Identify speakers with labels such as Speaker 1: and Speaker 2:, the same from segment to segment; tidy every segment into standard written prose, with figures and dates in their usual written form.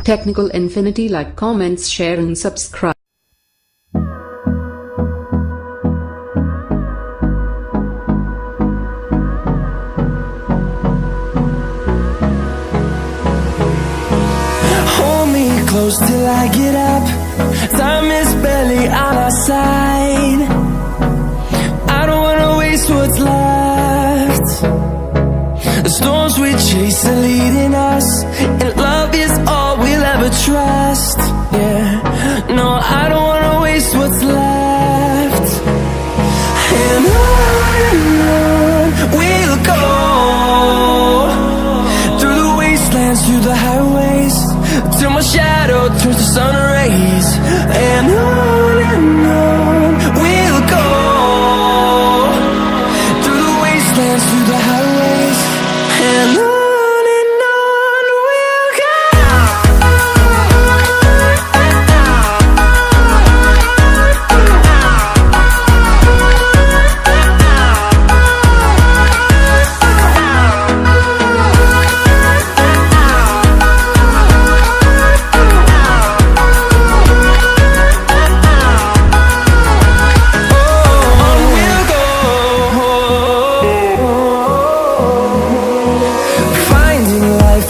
Speaker 1: Technical Infinity. Like, comments, share and subscribe.
Speaker 2: Hold me close till I get up. Time is barely on our side. I don't wanna waste what's left. The storms we chase are leading us, and love is all we'll ever trust. Yeah, no, I don't wanna waste what's left. And on we'll go, through the wastelands, through the highways, till my shadow turns to sun rays. And on we'll go, through the wastelands, through the highways, and on we'll go.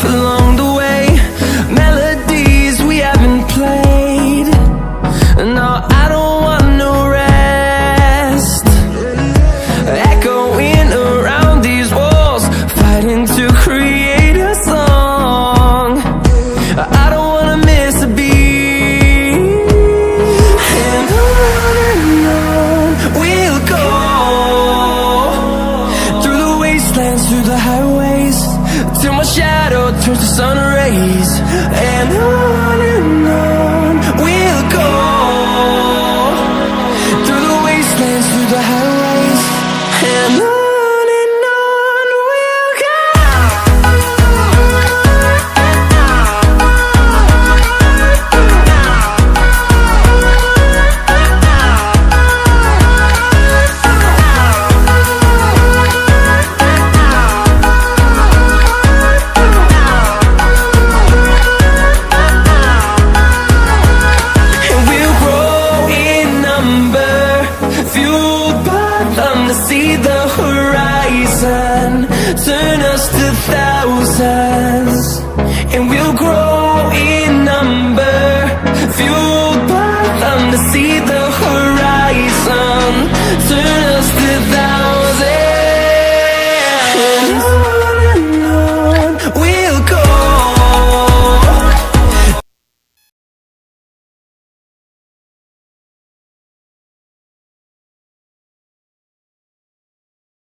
Speaker 2: Along the way, melodies we haven't played. No, I don't want no rest. Echoing around these walls, fighting to create a song. I don't wanna miss a beat. And on we'll go, through the wastelands, through the highways, till my shadow turns to sun rays. And on